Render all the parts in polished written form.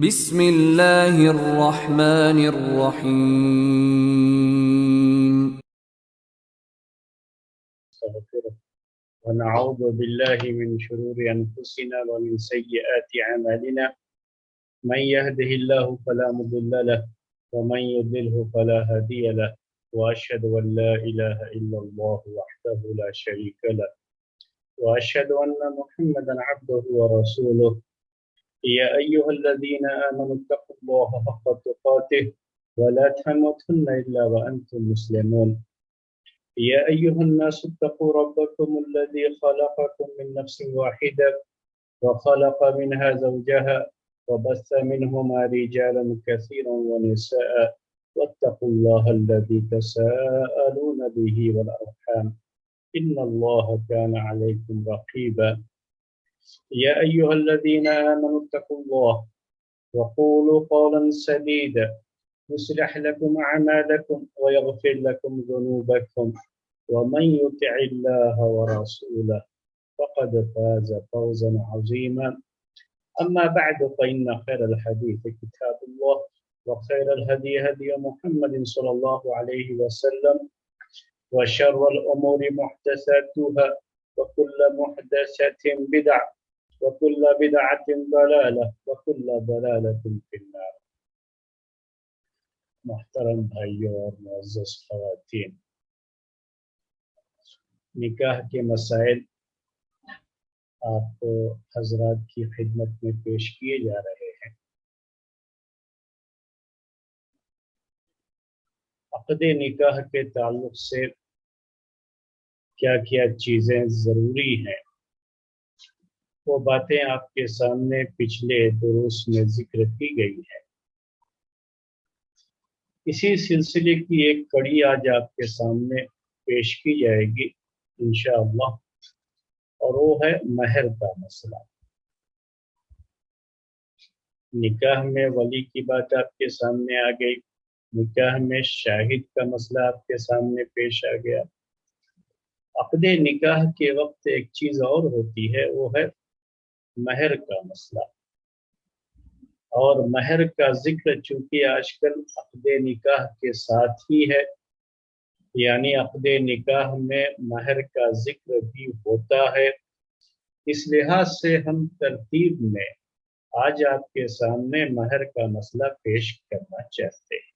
بسم اللہ الرحمن الرحیم. نستغفره ونعوذ بالله من شرور أنفسنا ومن سيئات أعمالنا من يهده الله فلا مضل له ومن يضلله فلا هادي له وأشهد أن لا إله إلا الله وحده لا شريك له وأشهد أن محمدا عبده ورسوله يا أيها الذين آمنوا اتقوا الله حق تقاته ولا تموتن إلا وأنتم مسلمون يا أيها الناس اتقوا ربكم الذي خلقكم من نفس واحدة وخلق منها زوجها وبث منهما رجالا كثيرا ونساء واتقوا الله الذي تساءلون به والأرحام إن الله كان عليكم رقيبا يا أيها الذين آمنوا اتقوا الله وقولوا قولا سديدا يصلح لكم أعمالكم ويغفر لكم ذنوبكم ومن يطع الله ورسوله فقد فاز فوزا عظيما أما بعد فإن خير الحديث كتاب الله وخير الهدي هدي محمد صلى الله عليه وسلم وشر الأمور محدثاتها وكل محدثة بدعة وكل بدعة ضلالة وكل ضلالة في النار. محترم بھائیوں اور معزز خواتین، نکاح کے مسائل آپ حضرات کی خدمت میں پیش کیے جا رہے ہیں۔ عقد نکاح کے تعلق سے کیا کیا چیزیں ضروری ہیں، وہ باتیں آپ کے سامنے پچھلے دروس میں ذکر کی گئی ہیں۔ اسی سلسلے کی ایک کڑی آج آپ کے سامنے پیش کی جائے گی انشاءاللہ، اور وہ ہے مہر کا مسئلہ۔ نکاح میں ولی کی بات آپ کے سامنے آ گئی، نکاح میں شاہد کا مسئلہ آپ کے سامنے پیش آ گیا۔ عقد نکاح کے وقت ایک چیز اور ہوتی ہے، وہ ہے مہر کا مسئلہ، اور مہر کا ذکر چونکہ آج کل عقد نکاح کے ساتھ ہی ہے، یعنی عقد نکاح میں مہر کا ذکر بھی ہوتا ہے، اس لحاظ سے ہم ترتیب میں آج آپ کے سامنے مہر کا مسئلہ پیش کرنا چاہتے ہیں۔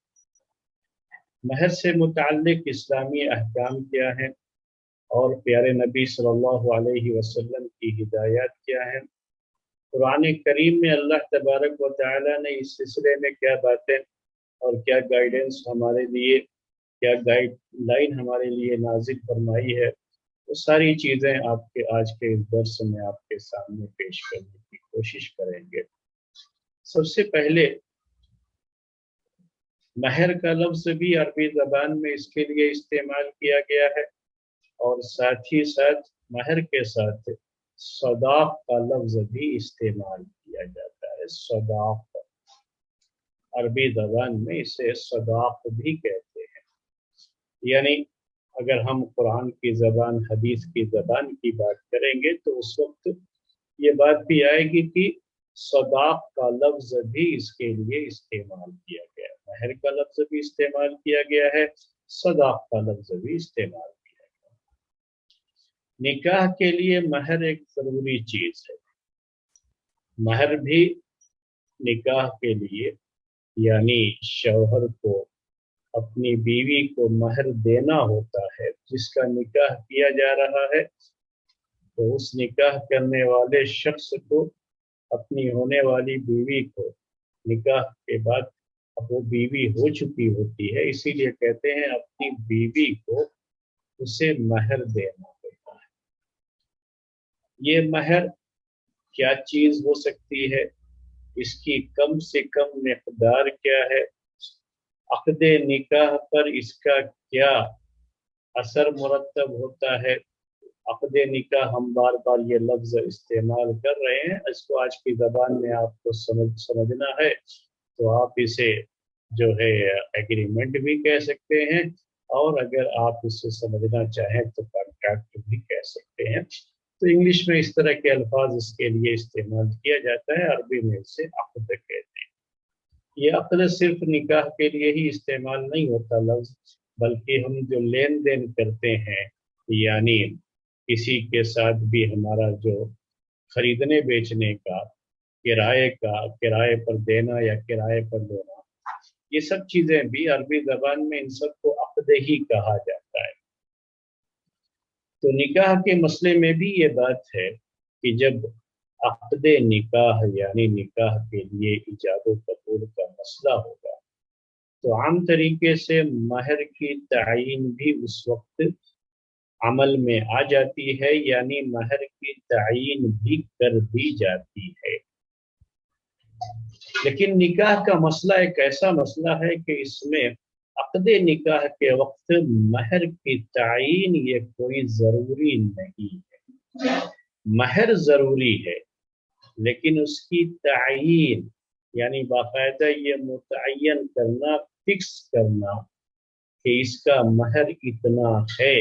مہر سے متعلق اسلامی احکام کیا ہیں اور پیارے نبی صلی اللہ علیہ وسلم کی ہدایات کیا ہیں، قرآن کریم میں اللہ تبارک و تعالی نے اس سلسلے میں کیا باتیں اور کیا گائیڈنس ہمارے لیے، کیا گائیڈ لائن ہمارے لیے نازل فرمائی ہے، وہ ساری چیزیں آپ کے آج کے اس درس میں آپ کے سامنے پیش کرنے کی کوشش کریں گے۔ سب سے پہلے مہر کا لفظ بھی عربی زبان میں اس کے لیے استعمال کیا گیا ہے، اور ساتھ ہی ساتھ مہر کے ساتھ صداق کا لفظ بھی استعمال کیا جاتا ہے۔ صداق عربی زبان میں اسے صداق بھی کہتے ہیں، یعنی اگر ہم قرآن کی زبان، حدیث کی زبان کی بات کریں گے تو اس وقت یہ بات بھی آئے گی کہ صداق کا لفظ بھی اس کے لیے استعمال کیا گیا ہے، مہر کا لفظ بھی استعمال کیا گیا ہے، صداق کا لفظ بھی استعمال کیا گیا ہے۔ نکاح کے لیے مہر ایک ضروری چیز ہے۔ مہر بھی نکاح کے لیے، یعنی شوہر کو اپنی بیوی کو مہر دینا ہوتا ہے جس کا نکاح کیا جا رہا ہے، تو اس نکاح کرنے والے شخص کو اپنی ہونے والی بیوی کو نکاح کے بعد اب وہ بیوی ہو چکی ہوتی ہے، اسی لیے کہتے ہیں اپنی بیوی کو اسے مہر دینا ہوتا ہے۔ یہ مہر کیا چیز ہو سکتی ہے، اس کی کم سے کم مقدار کیا ہے، عقد نکاح پر اس کا کیا اثر مرتب ہوتا ہے۔ عقد نکاح ہم بار بار یہ لفظ استعمال کر رہے ہیں، اس کو آج کی زبان میں آپ کو سمجھنا ہے تو آپ اسے جو ہے ایگریمنٹ بھی کہہ سکتے ہیں، اور اگر آپ اسے سمجھنا چاہیں تو کانٹریکٹ بھی کہہ سکتے ہیں۔ تو انگلش میں اس طرح کے الفاظ اس کے لیے استعمال کیا جاتا ہے، عربی میں اسے عقد کہتے ہیں۔ یہ عقد صرف نکاح کے لیے ہی استعمال نہیں ہوتا لفظ، بلکہ ہم جو لین دین کرتے ہیں، یعنی کسی کے ساتھ بھی ہمارا جو خریدنے بیچنے کا، کرائے پر دینا یا کرائے پر لینا، یہ سب چیزیں بھی عربی زبان میں ان سب کو عقد ہی کہا جاتا ہے۔ تو نکاح کے مسئلے میں بھی یہ بات ہے کہ جب عقد نکاح یعنی نکاح کے لیے ایجاب و قبول کا مسئلہ ہوگا تو عام طریقے سے مہر کی تعین بھی اس وقت عمل میں آ جاتی ہے، یعنی مہر کی تعین بھی کر دی جاتی ہے۔ لیکن نکاح کا مسئلہ ایک ایسا مسئلہ ہے کہ اس میں عقد نکاح کے وقت مہر کی تعین یہ کوئی ضروری نہیں ہے۔ مہر ضروری ہے لیکن اس کی تعین یعنی باقاعدہ یہ متعین کرنا، فکس کرنا کہ اس کا مہر اتنا ہے،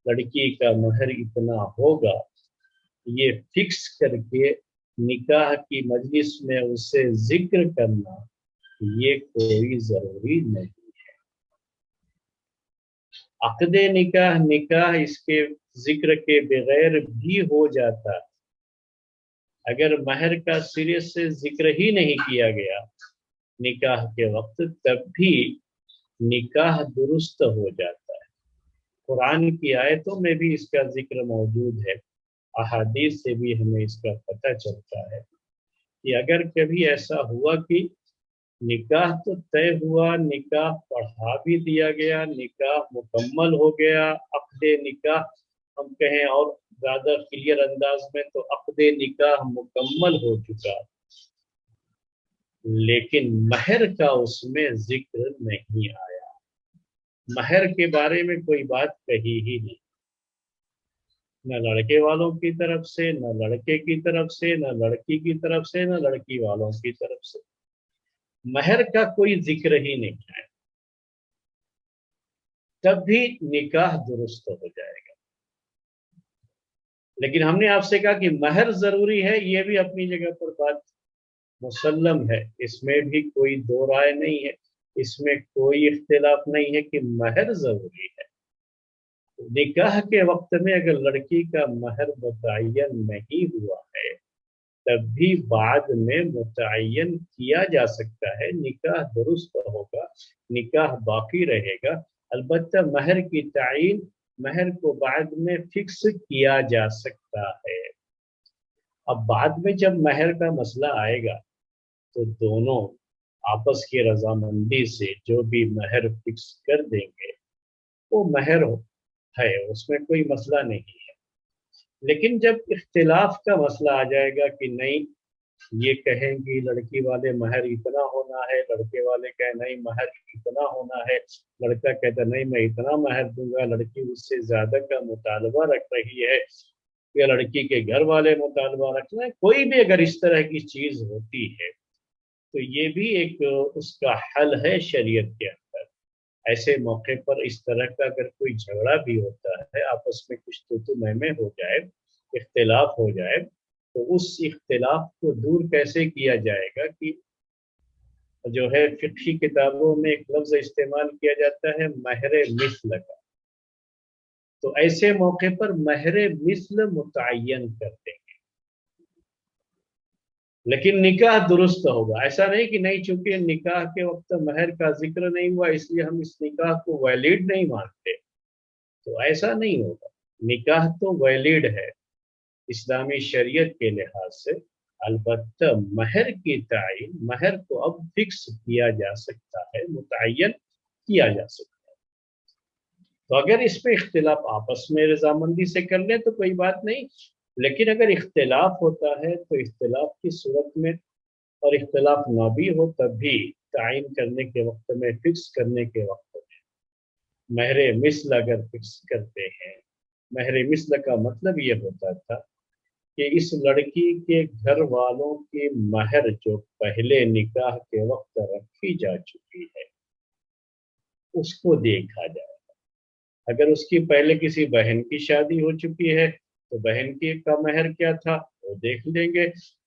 لڑکی کا مہر اتنا ہوگا، یہ فکس کر کے نکاح کی مجلس میں اسے ذکر کرنا یہ کوئی ضروری نہیں ہے۔ عقد نکاح اس کے ذکر کے بغیر بھی ہو جاتا ہے۔ اگر مہر کا سرے سے ذکر ہی نہیں کیا گیا نکاح کے وقت تب بھی نکاح درست ہو جاتا ہے۔ قرآن کی آیتوں میں بھی اس کا ذکر موجود ہے، احادیث سے بھی ہمیں اس کا پتہ چلتا ہے کہ اگر کبھی ایسا ہوا کہ نکاح تو طے ہوا، نکاح پڑھا بھی دیا گیا، نکاح مکمل ہو گیا، عقد نکاح ہم کہیں اور زیادہ کلیئر انداز میں تو عقد نکاح مکمل ہو چکا، لیکن مہر کا اس میں ذکر نہیں آیا، مہر کے بارے میں کوئی بات کہی ہی نہیں، نہ لڑکے والوں کی طرف سے، نہ لڑکے کی طرف سے، نہ لڑکی کی طرف سے، نہ لڑکی والوں کی طرف سے، مہر کا کوئی ذکر ہی نہیں ہے، تب بھی نکاح درست ہو جائے گا۔ لیکن ہم نے آپ سے کہا کہ مہر ضروری ہے، یہ بھی اپنی جگہ پر بات مسلم ہے، اس میں بھی کوئی دو رائے نہیں ہے، اس میں کوئی اختلاف نہیں ہے کہ مہر ضروری ہے۔ نکاح کے وقت میں اگر لڑکی کا مہر متعین نہیں ہوا ہے تب بھی بعد میں متعین کیا جا سکتا ہے، نکاح درست ہوگا، نکاح باقی رہے گا، البتہ مہر کی تعین، مہر کو بعد میں فکس کیا جا سکتا ہے۔ اب بعد میں جب مہر کا مسئلہ آئے گا تو دونوں آپس کی رضامندی سے جو بھی مہر فکس کر دیں گے وہ مہر ہے، اس میں کوئی مسئلہ نہیں ہے۔ لیکن جب اختلاف کا مسئلہ آ جائے گا کہ نہیں، یہ کہیں گی لڑکی والے مہر اتنا ہونا ہے، لڑکے والے کہیں نہیں مہر اتنا ہونا ہے، لڑکا کہتا نہیں میں اتنا مہر دوں گا، لڑکی اس سے زیادہ کا مطالبہ رکھ رہی ہے یا لڑکی کے گھر والے مطالبہ رکھ رہے ہیں، کوئی بھی اگر اس طرح کی چیز ہوتی ہے تو یہ بھی ایک اس کا حل ہے شریعت کے اندر۔ ایسے موقع پر اس طرح کا اگر کوئی جھگڑا بھی ہوتا ہے، آپس میں کچھ تو میں ہو جائے، اختلاف ہو جائے، تو اس اختلاف کو دور کیسے کیا جائے گا کہ جو ہے فقہی کتابوں میں ایک لفظ استعمال کیا جاتا ہے مہر مثل کا، تو ایسے موقع پر مہر مثل متعین کر دیں گے، لیکن نکاح درست ہوگا۔ ایسا نہیں کہ نہیں چونکہ نکاح کے وقت مہر کا ذکر نہیں ہوا اس لیے ہم اس نکاح کو ویلڈ نہیں مانتے، تو ایسا نہیں ہوگا، نکاح تو ویلڈ ہے اسلامی شریعت کے لحاظ سے، البتہ مہر کی تعین، مہر کو اب فکس کیا جا سکتا ہے، متعین کیا جا سکتا ہے۔ تو اگر اس پہ اختلاف آپس میں رضامندی سے کر لیں تو کوئی بات نہیں، لیکن اگر اختلاف ہوتا ہے تو اختلاف کی صورت میں، اور اختلاف نہ بھی ہو تب بھی تعین کرنے کے وقت میں، فکس کرنے کے وقت میں مہر مثل اگر فکس کرتے ہیں، مہر مثل کا مطلب یہ ہوتا تھا کہ اس لڑکی کے گھر والوں کی مہر جو پہلے نکاح کے وقت رکھی جا چکی ہے اس کو دیکھا جائے گا۔ اگر اس کی پہلے کسی بہن کی شادی ہو چکی ہے تو بہن کی کا مہر کیا تھا وہ دیکھ لیں گے،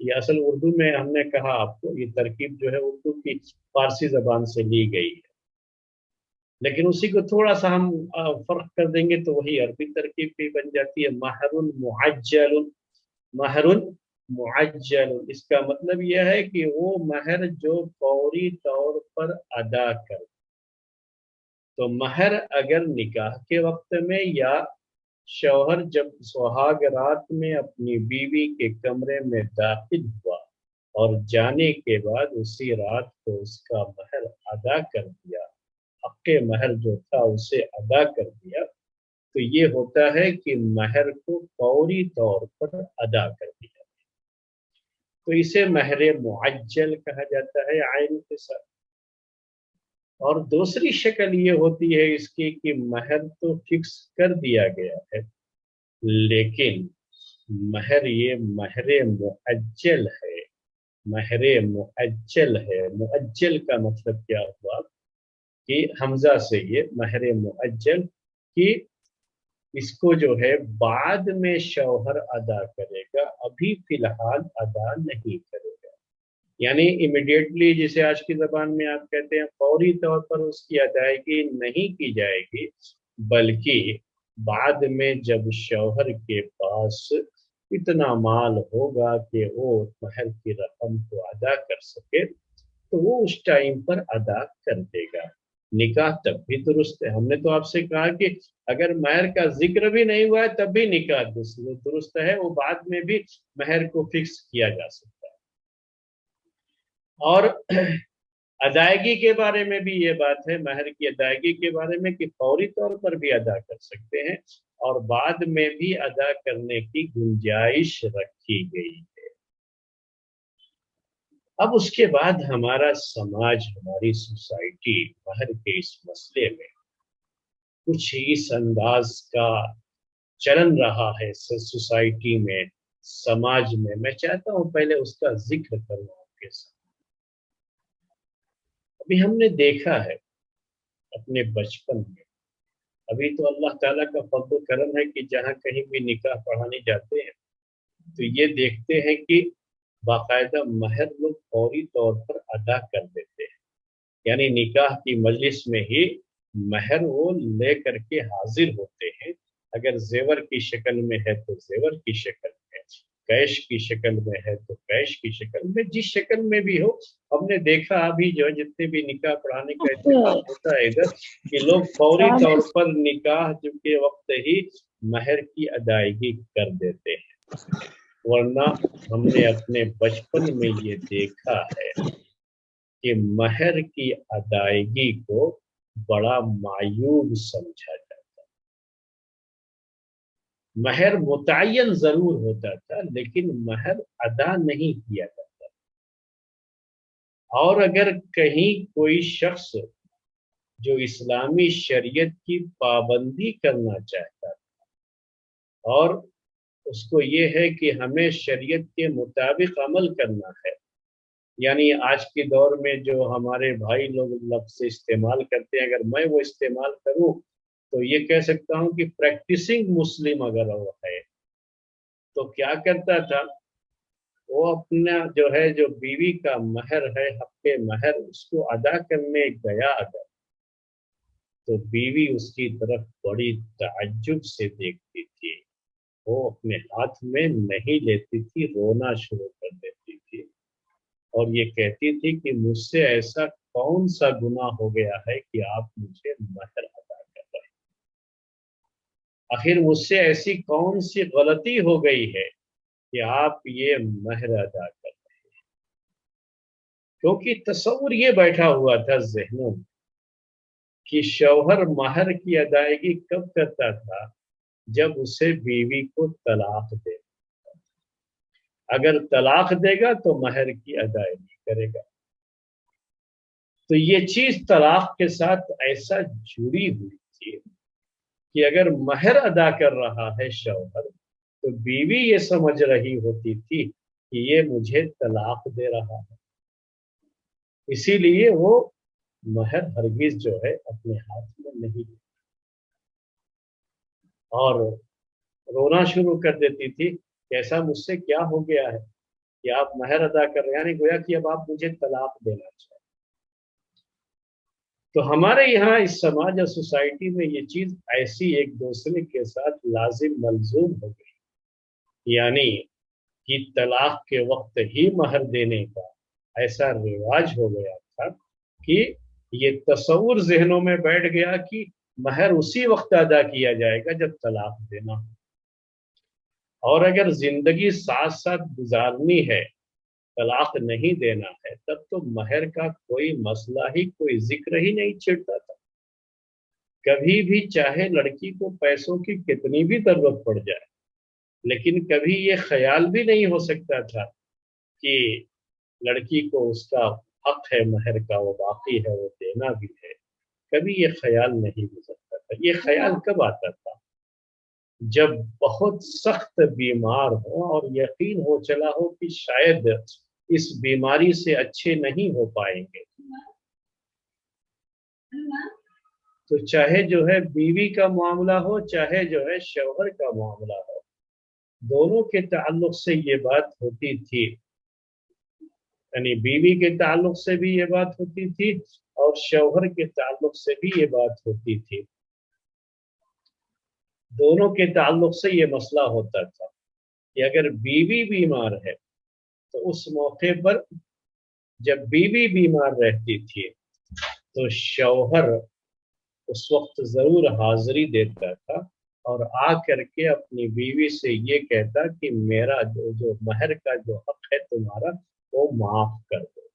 یہ اصل اردو میں ہم نے کہا آپ کو، یہ ترکیب جو ہے اردو کی فارسی زبان سے لی گئی ہے، لیکن اسی کو تھوڑا سا ہم فرق کر دیں گے تو وہی عربی ترکیب بھی بن جاتی ہے، مہر معجل، مہر معجل، اس کا مطلب یہ ہے کہ وہ مہر جو فوری طور پر ادا کر، تو مہر اگر نکاح کے وقت میں یا شوہر جب سہاگ رات میں اپنی بیوی کے کمرے میں داخل ہوا اور جانے کے بعد اسی رات کو اس کا مہر ادا کر دیا، حق مہر جو تھا اسے ادا کر دیا، تو یہ ہوتا ہے کہ مہر کو فوری طور پر ادا کر دیا، تو اسے مہر معجل کہا جاتا ہے عین کے ساتھ۔ اور دوسری شکل یہ ہوتی ہے اس کی کہ مہر تو فکس کر دیا گیا ہے، لیکن مہر یہ مہر معجل ہے، مہر معجل ہے۔ معجل کا مطلب کیا ہوا کہ حمزہ سے یہ مہر معجل، کہ اس کو جو ہے بعد میں شوہر ادا کرے گا، ابھی فی الحال ادا نہیں کرے گا، یعنی امیڈیٹلی جسے آج کی زبان میں آپ کہتے ہیں فوری طور پر اس کی ادائیگی نہیں کی جائے گی، بلکہ بعد میں جب شوہر کے پاس اتنا مال ہوگا کہ وہ مہر کی رقم کو ادا کر سکے تو وہ اس ٹائم پر ادا کر دے گا، نکاح تب بھی درست ہے۔ ہم نے تو آپ سے کہا کہ اگر مہر کا ذکر بھی نہیں ہوا ہے تب بھی نکاح درست ہے، وہ بعد میں بھی مہر کو فکس کیا جا سکتا ہے۔ اور ادائیگی کے بارے میں بھی یہ بات ہے، مہر کی ادائیگی کے بارے میں کہ فوری طور پر بھی ادا کر سکتے ہیں اور بعد میں بھی ادا کرنے کی گنجائش رکھی گئی ہے۔ اب اس کے بعد ہمارا سماج، ہماری سوسائٹی مہر کے اس مسئلے میں کچھ اس انداز کا چلن رہا ہے سوسائٹی میں، سماج میں، میں چاہتا ہوں پہلے اس کا ذکر کروں آپ کے ساتھ۔ ابھی ہم نے دیکھا ہے اپنے بچپن میں، ابھی تو اللہ تعالیٰ کا فضل و کرم ہے کہ جہاں کہیں بھی نکاح پڑھانے جاتے ہیں تو یہ دیکھتے ہیں کہ باقاعدہ مہر لوگ فوری طور پر ادا کر دیتے ہیں، یعنی نکاح کی مجلس میں ہی مہر وہ لے کر کے حاضر ہوتے ہیں، اگر زیور کی شکل میں ہے تو زیور کی شکل میں، کیش کی شکل میں ہے تو کیش کی شکل میں، جس شکل میں بھی ہو۔ ہم نے دیکھا ابھی جو جتنے بھی نکاح پڑھانے کا اتفاق ہوتا ہے ادھر کہ لوگ فوری طور پر نکاح کے وقت ہی مہر کی ادائیگی کر دیتے ہیں، ورنہ ہم نے اپنے بچپن میں یہ دیکھا ہے کہ مہر کی ادائیگی کو بڑا معیوب سمجھا جاتا ہے۔ مہر متعین ضرور ہوتا تھا لیکن مہر ادا نہیں کیا جاتا، اور اگر کہیں کوئی شخص جو اسلامی شریعت کی پابندی کرنا چاہتا تھا اور اس کو یہ ہے کہ ہمیں شریعت کے مطابق عمل کرنا ہے، یعنی آج کے دور میں جو ہمارے بھائی لوگ لفظ استعمال کرتے ہیں، اگر میں وہ استعمال کروں تو یہ کہہ سکتا ہوں کہ پریکٹسنگ مسلم اگر وہ ہے تو کیا کرتا تھا، وہ اپنا جو ہے جو بیوی کا مہر ہے، حق مہر، اس کو ادا کرنے گیا اگر تو بیوی اس کی طرف بڑی تعجب سے دیکھتی تھی، وہ اپنے ہاتھ میں نہیں لیتی تھی، رونا شروع کر دیتی تھی اور یہ کہتی تھی کہ مجھ سے ایسا کون سا گناہ ہو گیا ہے کہ آپ مجھے مہر ادا کر رہے ہیں، آخر مجھ سے ایسی کون سی غلطی ہو گئی ہے کہ آپ یہ مہر ادا کر رہے ہیں، کیونکہ تصور یہ بیٹھا ہوا تھا ذہنوں میں کہ شوہر مہر کی ادائیگی کب کرتا تھا، جب اسے بیوی کو طلاق دے، اگر طلاق دے گا تو مہر کی ادائیگی کرے گا، تو یہ چیز طلاق کے ساتھ ایسا جڑی ہوئی تھی کہ اگر مہر ادا کر رہا ہے شوہر تو بیوی یہ سمجھ رہی ہوتی تھی کہ یہ مجھے طلاق دے رہا ہے، اسی لیے وہ مہر ہرگز جو ہے اپنے ہاتھ میں نہیں لیتی اور رونا شروع کر دیتی تھی کہ ایسا مجھ سے کیا ہو گیا ہے، کہ آپ مہر ادا کر رہے ہیں، یعنی گویا کہ اب آپ مجھے طلاق دینا چاہیں۔ تو ہمارے یہاں اس سماج اور سوسائٹی میں یہ چیز ایسی ایک دوسرے کے ساتھ لازم ملزوم ہو گئی، یعنی کہ طلاق کے وقت ہی مہر دینے کا ایسا رواج ہو گیا تھا کہ یہ تصور ذہنوں میں بیٹھ گیا کہ مہر اسی وقت ادا کیا جائے گا جب طلاق دینا ہو، اور اگر زندگی ساتھ ساتھ گزارنی ہے، طلاق نہیں دینا ہے، تب تو مہر کا کوئی مسئلہ ہی، کوئی ذکر ہی نہیں چھڑتا تھا کبھی بھی، چاہے لڑکی کو پیسوں کی کتنی بھی ضرورت پڑ جائے، لیکن کبھی یہ خیال بھی نہیں ہو سکتا تھا کہ لڑکی کو اس کا حق ہے مہر کا، وہ باقی ہے، وہ دینا بھی ہے، کبھی یہ خیال نہیں گزرتا تھا۔ یہ خیال کب آتا تھا؟ جب بہت سخت بیمار ہو اور یقین ہو چلا ہو کہ شاید اس بیماری سے اچھے نہیں ہو پائیں گے، تو چاہے جو ہے بیوی کا معاملہ ہو، چاہے جو ہے شوہر کا معاملہ ہو، دونوں کے تعلق سے یہ بات ہوتی تھی، یعنی بیوی کے تعلق سے بھی یہ بات ہوتی تھی اور شوہر کے تعلق سے بھی یہ بات ہوتی تھی، دونوں کے تعلق سے یہ مسئلہ ہوتا تھا کہ اگر بیوی بیمار ہے تو اس موقع پر جب بیوی بیمار رہتی تھی تو شوہر اس وقت ضرور حاضری دیتا تھا اور آ کر کے اپنی بیوی سے یہ کہتا کہ میرا جو مہر کا جو حق ہے تمہارا، وہ معاف کر دو،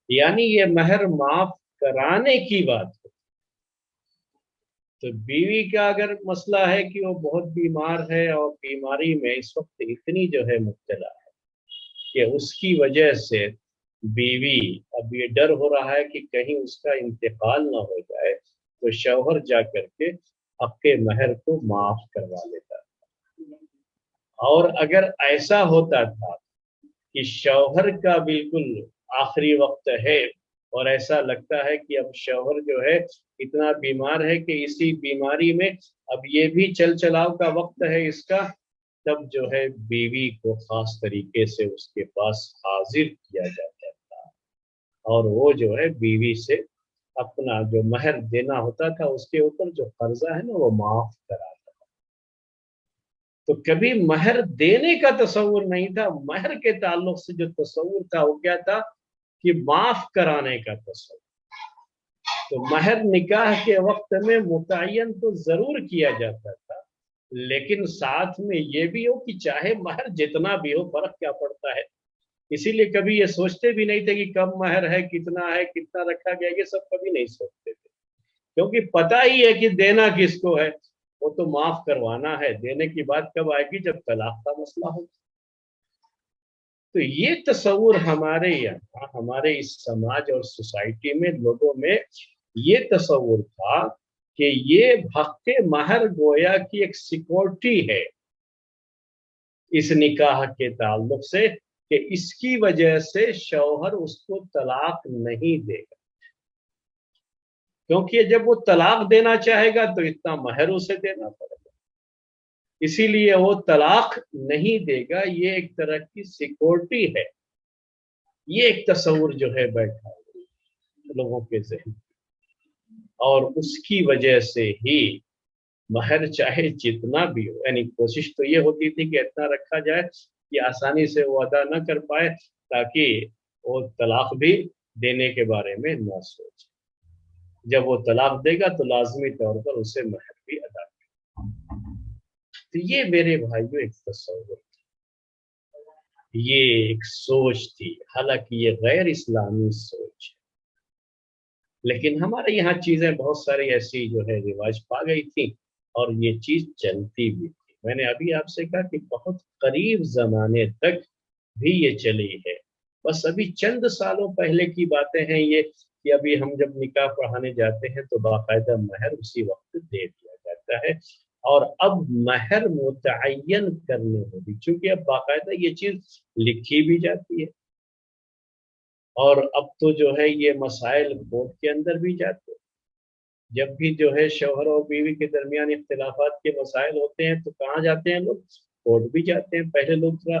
یعنی یہ مہر معاف کرانے کی بات ہے۔ تو بیوی کا اگر مسئلہ ہے کہ وہ بہت بیمار ہے اور بیماری میں اس وقت اتنی جو ہے مبتلا ہے کہ اس کی وجہ سے بیوی اب یہ ڈر ہو رہا ہے کہ کہیں اس کا انتقال نہ ہو جائے، تو شوہر جا کر کے حق کے مہر کو معاف کروا لیتا تھا۔ اور اگر ایسا ہوتا تھا کہ شوہر کا بالکل آخری وقت ہے اور ایسا لگتا ہے کہ اب شوہر جو ہے اتنا بیمار ہے کہ اسی بیماری میں اب یہ بھی چل چلاؤ کا وقت ہے اس کا، تب جو ہے بیوی کو خاص طریقے سے اس کے پاس حاضر کیا جاتا تھا اور وہ جو ہے بیوی سے اپنا جو مہر دینا ہوتا تھا اس کے اوپر جو قرضہ ہے نا وہ معاف کراتا تھا۔ تو کبھی مہر دینے کا تصور نہیں تھا، مہر کے تعلق سے جو تصور تھا وہ کیا تھا کہ معاف کرانے کا تصور۔ تو مہر نکاح کے وقت میں متعین تو ضرور کیا جاتا تھا، لیکن ساتھ میں یہ بھی ہو کہ چاہے مہر جتنا بھی ہو، فرق کیا پڑتا ہے، اسی لیے کبھی یہ سوچتے بھی نہیں تھے کہ کم مہر ہے، کتنا ہے، کتنا رکھا گیا، یہ سب کبھی نہیں سوچتے تھے، کیونکہ پتہ ہی ہے کہ دینا کس کو ہے، وہ تو معاف کروانا ہے، دینے کی بات کب آئے گی؟ جب طلاق کا مسئلہ ہو۔ تو یہ تصور ہمارے یہاں، ہمارے اس سماج اور سوسائٹی میں لوگوں میں یہ تصور تھا کہ یہ حق مہر گویا کی ایک سیکورٹی ہے اس نکاح کے تعلق سے، کہ اس کی وجہ سے شوہر اس کو طلاق نہیں دے گا، کیونکہ جب وہ طلاق دینا چاہے گا تو اتنا مہر اسے دینا پڑے گا، اسی لیے وہ طلاق نہیں دے گا، یہ ایک طرح کی سیکورٹی ہے۔ یہ ایک تصور جو ہے بیٹھا لوگوں کے ذہن، اور اس کی وجہ سے ہی مہر چاہے جتنا بھی ہو، یعنی کوشش تو یہ ہوتی تھی کہ اتنا رکھا جائے کہ آسانی سے وہ ادا نہ کر پائے، تاکہ وہ طلاق بھی دینے کے بارے میں نہ سوچے، جب وہ طلاق دے گا تو لازمی طور پر اسے مہر بھی ادا کرے۔ تو یہ میرے بھائیوں ایک تصور تھا، یہ ایک سوچ تھی، حالانکہ یہ غیر اسلامی سوچ ہے، لیکن ہمارے یہاں چیزیں بہت ساری ایسی جو ہے رواج پا گئی تھی اور یہ چیز چلتی بھی تھی۔ میں نے ابھی آپ سے کہا کہ بہت قریب زمانے تک بھی یہ چلی ہے، بس ابھی چند سالوں پہلے کی باتیں ہیں یہ، کہ ابھی ہم جب نکاح پڑھانے جاتے ہیں تو باقاعدہ مہر اسی وقت دے دیا جاتا ہے، اور اب مہر متعین کرنے ہوگی، چونکہ اب باقاعدہ یہ چیز لکھی بھی جاتی ہے، اور اب تو جو ہے یہ مسائل کورٹ کے اندر بھی جاتے ہیں، جب بھی جو ہے شوہر اور بیوی کے درمیان اختلافات کے مسائل ہوتے ہیں تو کہاں جاتے ہیں لوگ؟ کورٹ بھی جاتے ہیں۔ پہلے لوگ تھوڑا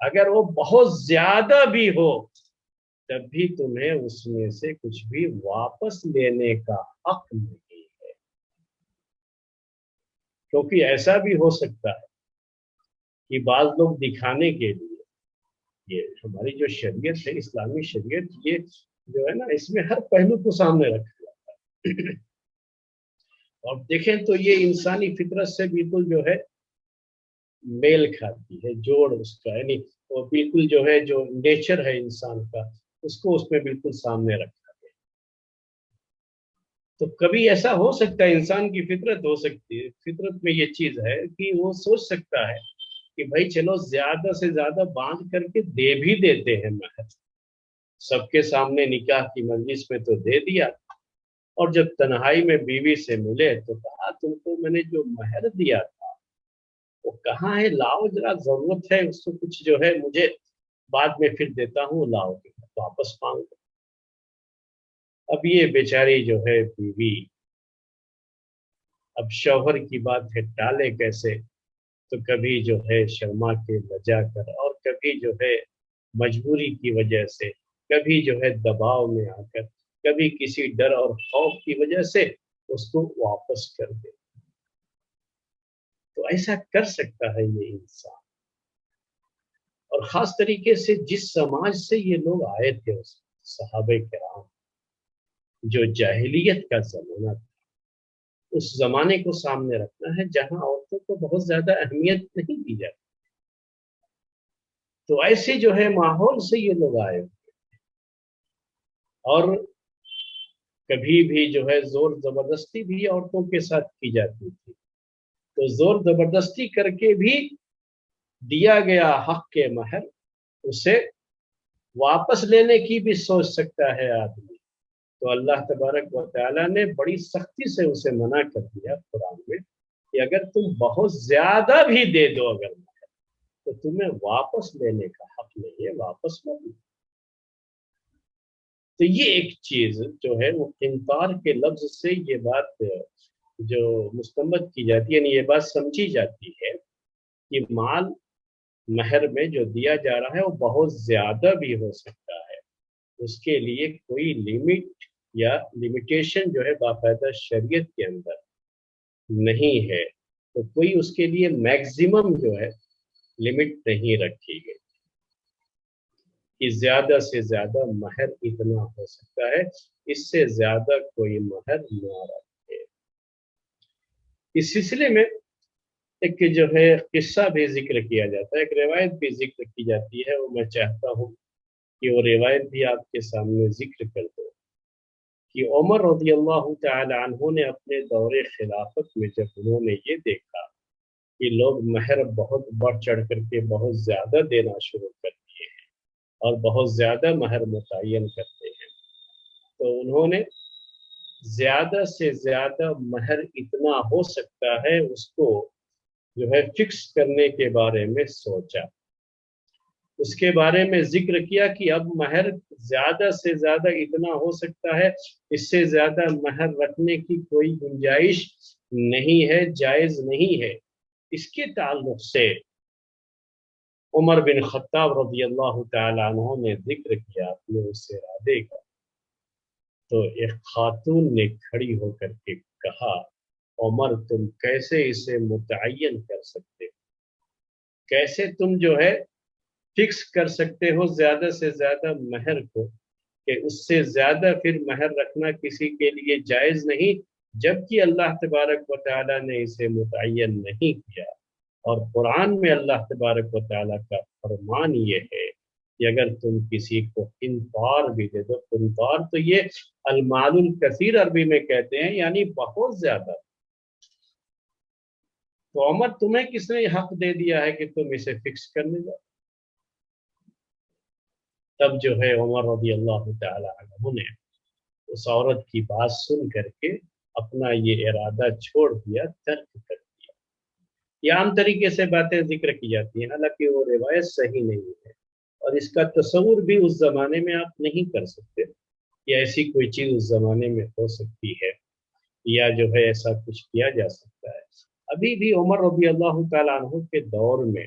اگر وہ بہت زیادہ بھی ہو تب بھی تمہیں اس میں سے کچھ بھی واپس لینے کا حق نہیں ہے، کیونکہ ایسا بھی ہو سکتا ہے کہ بعض لوگ دکھانے کے لیے، یہ ہماری جو شریعت ہے اسلامی شریعت، یہ جو ہے نا اس میں ہر پہلو کو سامنے رکھا جاتا ہے اور دیکھیں تو یہ انسانی فطرت سے بالکل جو ہے میل کھاتی ہے، جوڑ اس کا، یعنی وہ بالکل جو ہے جو نیچر ہے انسان کا اس کو اس میں بالکل سامنے رکھا گیا۔ تو کبھی ایسا ہو سکتا ہے، انسان کی فطرت ہو سکتی ہے، فطرت میں یہ چیز ہے کہ وہ سوچ سکتا ہے کہ بھائی چلو زیادہ سے زیادہ باندھ کر کے دے بھی دیتے ہیں مہر، سب کے سامنے نکاح کی مجلس میں تو دے دیا، اور جب تنہائی میں بیوی سے ملے تو کہا تم کو میں نے جو مہر دیا تھا وہ کہاں ہے، لاؤ ذرا، ضرورت ہے اس کو کچھ جو ہے، مجھے بعد میں پھر دیتا ہوں، لاؤ واپس مانگو۔ اب یہ بیچاری جو ہے بیوی، اب شوہر کی بات ہے ٹالے کیسے، تو کبھی جو ہے شرما کے بجا کر، اور کبھی جو ہے مجبوری کی وجہ سے، کبھی جو ہے دباؤ میں آ کر، کبھی کسی ڈر اور خوف کی وجہ سے اس کو واپس کر دے۔ تو ایسا کر سکتا ہے یہ انسان، اور خاص طریقے سے جس سماج سے یہ لوگ آئے تھے، صحابہ کرام، جو جاہلیت کا زمانہ تھا، اس زمانے کو سامنے رکھنا ہے جہاں عورتوں کو بہت زیادہ اہمیت نہیں دی جاتی۔ تو ایسے جو ہے ماحول سے یہ لوگ آئے، اور کبھی بھی جو ہے زور زبردستی بھی عورتوں کے ساتھ کی جاتی تھی، تو زور زبردستی کر کے بھی دیا گیا حق کے مہر اسے واپس لینے کی بھی سوچ سکتا ہے آدمی، تو اللہ تبارک و تعالیٰ نے بڑی سختی سے اسے منع کر دیا قرآن میں کہ اگر تم بہت زیادہ بھی دے دو اگر مہر، تو تمہیں واپس لینے کا حق نہیں ہے، واپس مت لو۔ تو یہ ایک چیز جو ہے وہ انکار کے لفظ سے یہ بات جو مستمد کی جاتی ہے، یعنی یہ بات سمجھی جاتی ہے کہ مال مہر میں جو دیا جا رہا ہے وہ بہت زیادہ بھی ہو سکتا ہے، اس کے لیے کوئی لمٹ یا لمیٹیشن جو ہے باقاعدہ شریعت کے اندر نہیں ہے، تو کوئی اس کے لیے میکزیمم جو ہے لمٹ نہیں رکھی گئی کہ زیادہ سے زیادہ مہر اتنا ہو سکتا ہے، اس سے زیادہ کوئی مہر نہ رکھے۔ اس سلسلے میں ایک جو ہے قصہ بھی ذکر کیا جاتا ہے، ایک روایت بھی ذکر کی جاتی ہے، وہ میں چاہتا ہوں کہ وہ روایت بھی آپ کے سامنے ذکر کر دو کہ عمر رضی اللہ تعالی عنہ نے اپنے دور خلافت میں جب انہوں نے یہ دیکھا کہ لوگ مہر بہت بڑھ چڑھ کر کے بہت زیادہ دینا شروع کر دیے ہیں اور بہت زیادہ مہر متعین کرتے ہیں، تو انہوں نے زیادہ سے زیادہ مہر اتنا ہو سکتا ہے اس کو جو ہے فکس کرنے کے بارے میں سوچا، اس کے بارے میں ذکر کیا کہ اب مہر زیادہ سے زیادہ اتنا ہو سکتا ہے، اس سے زیادہ مہر رکھنے کی کوئی گنجائش نہیں ہے، جائز نہیں ہے۔ اس کے تعلق سے عمر بن خطاب رضی اللہ تعالی عنہ نے ذکر کیا اپنے اس ارادے کا، تو ایک خاتون نے کھڑی ہو کر کے کہا عمر تم کیسے اسے متعین کر سکتے ہو، کیسے تم جو ہے فکس کر سکتے ہو زیادہ سے زیادہ مہر کو، کہ اس سے زیادہ پھر مہر رکھنا کسی کے لیے جائز نہیں، جبکہ اللہ تبارک و تعالیٰ نے اسے متعین نہیں کیا، اور قرآن میں اللہ تبارک و تعالیٰ کا فرمان یہ ہے کہ اگر تم کسی کو قنطار بھی دے دو، قنطار تو یہ المال الکثیر عربی میں کہتے ہیں، یعنی بہت زیادہ، تو عمر تمہیں کس نے حق دے دیا ہے کہ تم اسے فکس کرنے جاؤ؟ تب جو ہے عمر رضی اللہ تعالی عنہ نے اس عورت کی بات سن کر کے اپنا یہ ارادہ چھوڑ دیا، ترک کر دیا۔ یہ عام طریقے سے باتیں ذکر کی جاتی ہیں، حالانکہ وہ روایت صحیح نہیں ہے، اور اس کا تصور بھی اس زمانے میں آپ نہیں کر سکتے کہ ایسی کوئی چیز اس زمانے میں ہو سکتی ہے یا جو ہے ایسا کچھ کیا جا سکتا ہے۔ ابھی بھی عمر رضی اللہ تعالیٰ عنہ کے دور میں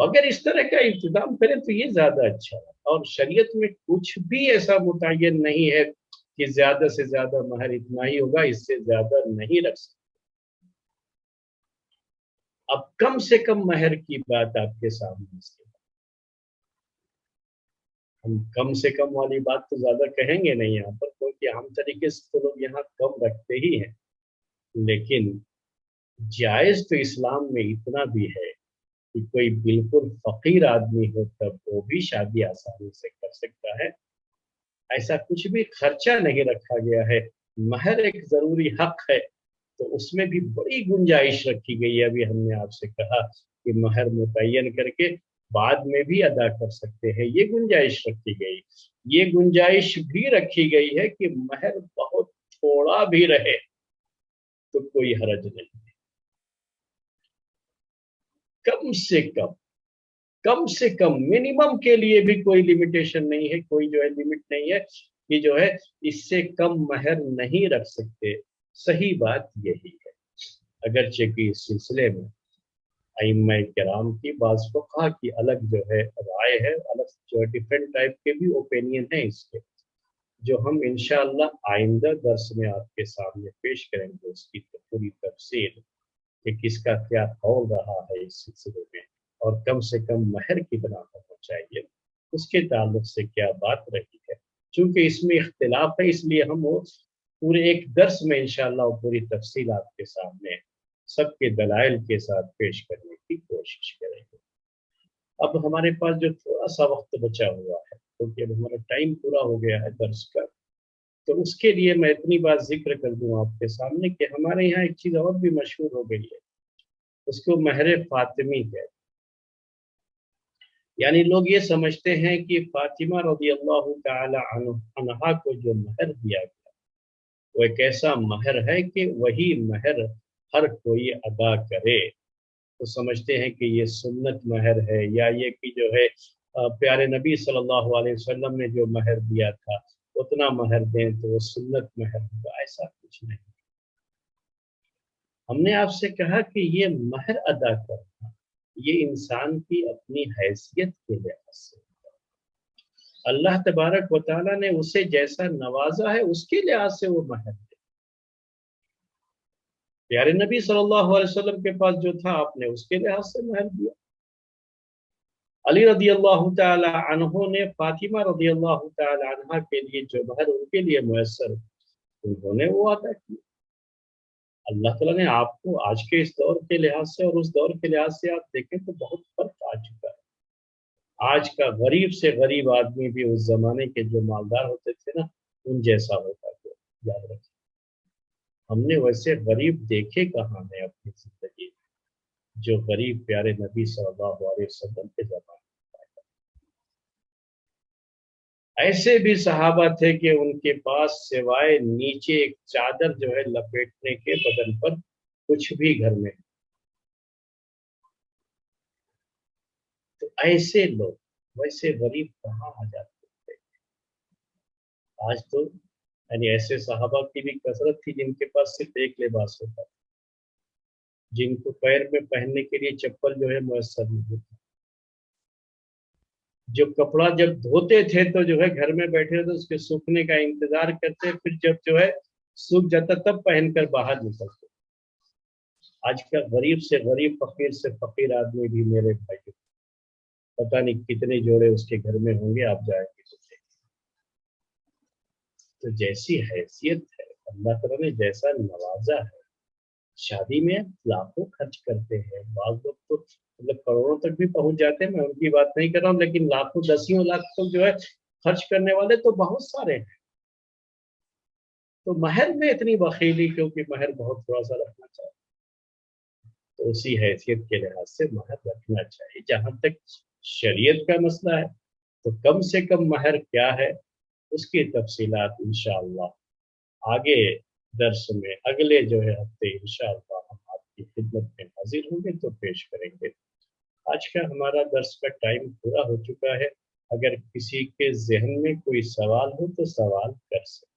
اگر اس طرح کا انتظام کریں تو یہ زیادہ اچھا ہے. اور شریعت میں کچھ بھی ایسا متعین نہیں ہے کہ زیادہ سے زیادہ مہر اتنا ہی ہوگا، اس سے زیادہ نہیں رکھ سکتے. اب کم سے کم مہر کی بات آپ کے سامنے اس کے بعد ہم کم سے کم والی بات تو زیادہ کہیں گے نہیں یہاں پر، کیونکہ عام طریقے سے تو لوگ یہاں کم رکھتے ہی ہیں. لیکن جائز تو اسلام میں اتنا بھی ہے کہ کوئی بالکل فقیر آدمی ہو تب وہ بھی شادی آسانی سے کر سکتا ہے. ایسا کچھ بھی خرچہ نہیں رکھا گیا ہے. مہر ایک ضروری حق ہے تو اس میں بھی بڑی گنجائش رکھی گئی ہے. ابھی ہم نے آپ سے کہا کہ مہر متعین کر کے بعد میں بھی ادا کر سکتے ہیں، یہ گنجائش رکھی گئی. یہ گنجائش بھی رکھی گئی ہے کہ مہر بہت تھوڑا بھی رہے تو کوئی حرج نہیں. کم سے کم، کم سے کم منیمم کے لیے بھی کوئی لمیٹیشن نہیں ہے، کوئی جو ہے لمٹ نہیں ہے کہ جو ہے اس سے کم مہر نہیں رکھ سکتے. صحیح بات یہی ہے. اگرچہ کہ اس سلسلے میں ائمہ کرام کی بعض فقہا کی الگ جو ہے رائے ہے، الگ جو ہے ڈفرینٹ ٹائپ کے بھی اوپینین ہیں اس کے، جو ہم انشاءاللہ آئندہ درس میں آپ کے سامنے پیش کریں گے اس کی پوری تفصیل کہ کس کا کیا قول رہا ہے اس سلسلے میں، اور کم سے کم مہر کتنا ہونا چاہیے اس کے تعلق سے کیا بات رہی ہے. چونکہ اس میں اختلاف ہے اس لیے ہم وہ پورے ایک درس میں انشاءاللہ وہ پوری تفصیل آپ کے سامنے سب کے دلائل کے ساتھ پیش کرنے کی کوشش کریں گے. اب ہمارے پاس جو تھوڑا سا وقت بچا ہوا ہے کیونکہ اب ہمارا ٹائم پورا ہو گیا ہے درس کا، تو اس کے لیے میں اتنی بات ذکر کر دوں آپ کے سامنے کہ ہمارے یہاں ایک چیز اور بھی مشہور ہو گئی ہے، اس کو مہر فاطمی ہے. یعنی لوگ یہ سمجھتے ہیں کہ فاطمہ رضی اللہ تعالی عنہا کو جو مہر دیا گیا وہ ایک ایسا مہر ہے کہ وہی مہر ہر کوئی ادا کرے. تو سمجھتے ہیں کہ یہ سنت مہر ہے، یا یہ کہ جو ہے پیارے نبی صلی اللہ علیہ وسلم نے جو مہر دیا تھا اتنا مہر دیں تو وہ سنت مہر ہوگا. ایسا کچھ نہیں. ہم نے آپ سے کہا کہ یہ مہر ادا کرنا یہ انسان کی اپنی حیثیت کے لحاظ سے، اللہ تبارک و تعالیٰ نے اسے جیسا نوازا ہے اس کے لحاظ سے وہ مہر ہے. پیارے نبی صلی اللہ علیہ وسلم کے پاس جو تھا آپ نے اس کے لحاظ سے مہر دیا. علی رضی اللہ تعالی عنہ نے فاطمہ رضی اللہ تعالی عنہ کے لیے جو مہر ان کے لیے میسر انہوں نے وہ ادا کیا. اللہ تعالیٰ نے آپ کو آج کے اس دور کے لحاظ سے اور اس دور کے لحاظ سے آپ دیکھیں تو بہت فرق آ چکا ہے. آج کا غریب سے غریب آدمی بھی اس زمانے کے جو مالدار ہوتے تھے نا ان جیسا ہوتا تھا. یاد رکھیں ہم نے ویسے غریب دیکھے کہاں ہیں اپنی زندگی میں جو غریب پیارے نبی صلی اللہ علیہ وسلم کے زمانے. ایسے بھی صحابہ تھے کہ ان کے پاس سوائے نیچے ایک چادر جو ہے لپیٹنے کے بدن پر کچھ بھی گھر میں. تو ایسے لوگ ویسے غریب کہاں آ جاتے تھے. آج تو یعنی ایسے صحابہ کی بھی کثرت تھی جن کے پاس صرف ایک لباس ہوتا تھا، جن کو پیر میں پہننے کے لیے چپل جو ہے میسر نہیں ہوتی. جو کپڑا جب دھوتے تھے تو جو ہے گھر میں بیٹھے رہتے اس کے سوکھنے کا انتظار کرتے، پھر جب جو ہے سوکھ جاتا تب پہن کر باہر نکلتے. آج کا غریب سے غریب فقیر سے فقیر آدمی بھی میرے بھائی پتہ نہیں کتنے جوڑے اس کے گھر میں ہوں گے، آپ جائیں گے تو دیکھیں. تو جیسی حیثیت ہے اللہ تعالیٰ نے جیسا نوازا ہے. شادی میں لاکھوں خرچ کرتے ہیں، بعض لوگ تو مطلب کروڑوں تک بھی پہنچ جاتے ہیں. میں ان کی بات نہیں کر رہا ہوں، لیکن لاکھوں دسیوں لاکھ تک جو ہے خرچ کرنے والے تو بہت سارے ہیں. تو مہر میں اتنی بخیلی کیونکہ مہر بہت تھوڑا سا رکھنا چاہیے. تو اسی حیثیت کے لحاظ سے مہر رکھنا چاہیے. جہاں تک شریعت کا مسئلہ ہے تو کم سے کم مہر کیا ہے اس کی تفصیلات انشاءاللہ آگے درس میں اگلے جو ہے ہفتے انشاءاللہ ہم آپ کی خدمت میں حاضر ہوں گے تو پیش کریں گے. آج کا ہمارا درس کا ٹائم پورا ہو چکا ہے. اگر کسی کے ذہن میں کوئی سوال ہو تو سوال کر سکتے.